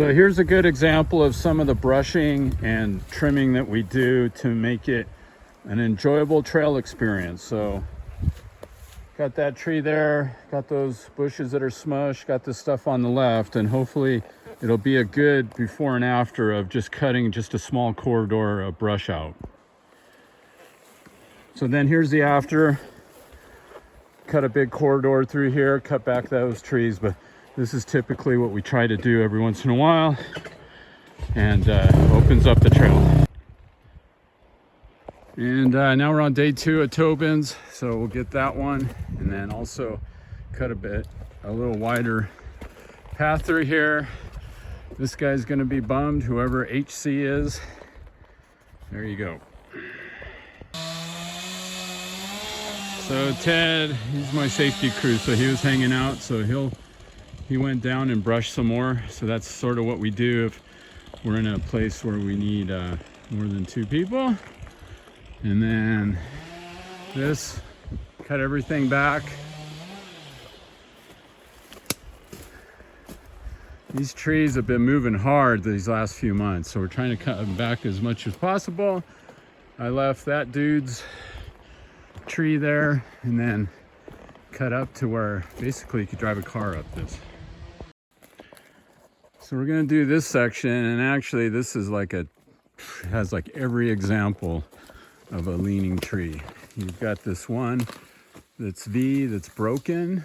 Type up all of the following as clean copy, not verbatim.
So here's a good example of some of the brushing and trimming that we do to make it an enjoyable trail experience. So got that tree there, got those bushes that are smushed, got this stuff on the left, and hopefully it'll be a good before and after of just cutting just a small corridor of brush out. So then here's the after. Cut a big corridor through here, cut back those trees, but this is typically what we try to do every once in a while, and opens up the trail. And now we're on day 2 at Tobin's, so we'll get that one, and then also cut a little wider path through here. This guy's gonna be bummed, whoever HC is. There you go. So Ted, he's my safety crew, so he was hanging out, so he went down and brushed some more. So that's sort of what we do if we're in a place where we need more than 2 people. And then this, cut everything back. These trees have been moving hard these last few months, so we're trying to cut them back as much as possible. I left that dude's tree there and then cut up to where basically you could drive a car up this. So we're gonna do this section, and actually this is has like every example of a leaning tree. You've got this one that's that's broken.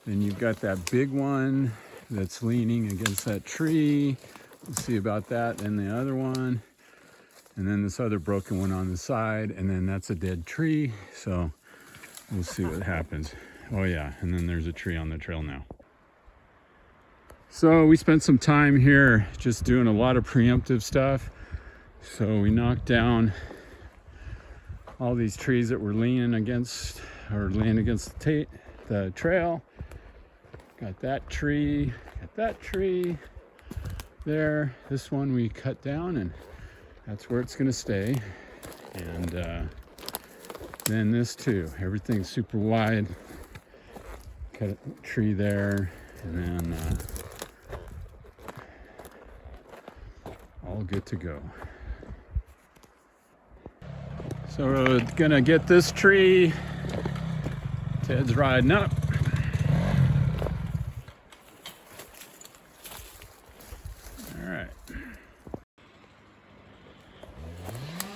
Then you've got that big one that's leaning against that tree. We'll see about that. And the other one. And then this other broken one on the side. And then that's a dead tree. So we'll see what happens. Oh yeah, and then there's a tree on the trail now. So we spent some time here just doing a lot of preemptive stuff. So we knocked down all these trees that were leaning against the trail. Got that tree there. This one we cut down, and that's where it's gonna stay. And then this too, everything's super wide. Cut a tree there, and then all good to go. So we're gonna get this tree. Ted's riding up.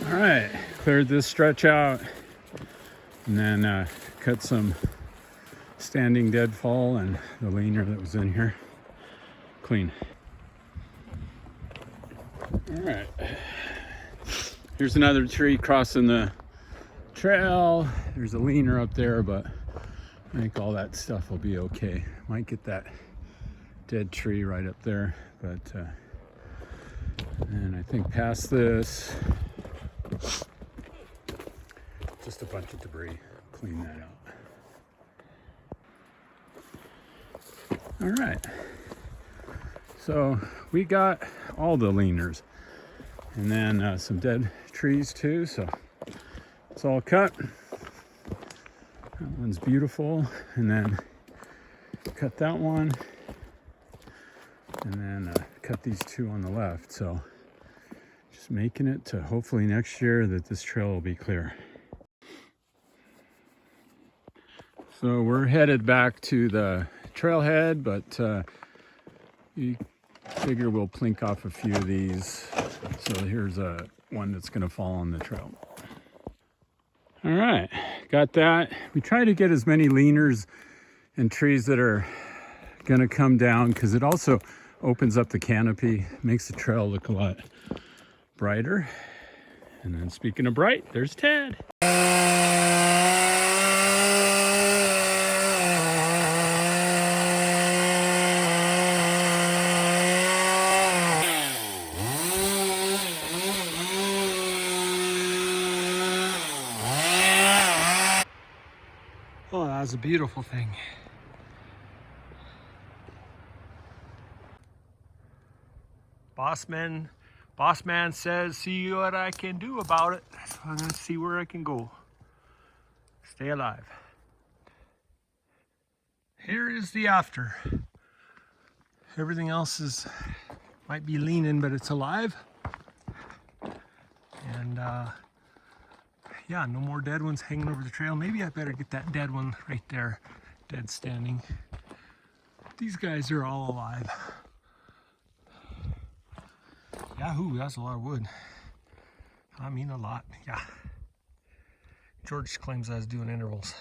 All right, cleared this stretch out, and then cut some standing deadfall and the leaner that was in here clean. All right, here's another tree crossing the trail. There's a leaner up there, but I think all that stuff will be okay. Might get that dead tree right up there, but and I think past this, just a bunch of debris. Clean that out. All right, so we got all the leaners, and then some dead trees too, so it's all cut. That one's beautiful, and then cut that one, and then cut these 2 on the left. So just making it to hopefully next year that this trail will be clear. So we're headed back to the trailhead, but you figure we'll plink off a few of these. So here's one that's gonna fall on the trail. All right, got that. We try to get as many leaners and trees that are gonna come down, because it also opens up the canopy, makes the trail look a lot brighter. And then speaking of bright, there's Ted. Oh, that was a beautiful thing. Boss man says, see what I can do about it. So I'm gonna see where I can go. Stay alive. Here is the after. Everything else is might be leaning, but it's alive. And yeah, no more dead ones hanging over the trail. Maybe I better get that dead one right there, dead standing. These guys are all alive. Yahoo, that's a lot of wood. I mean a lot, yeah. George claims I was doing intervals.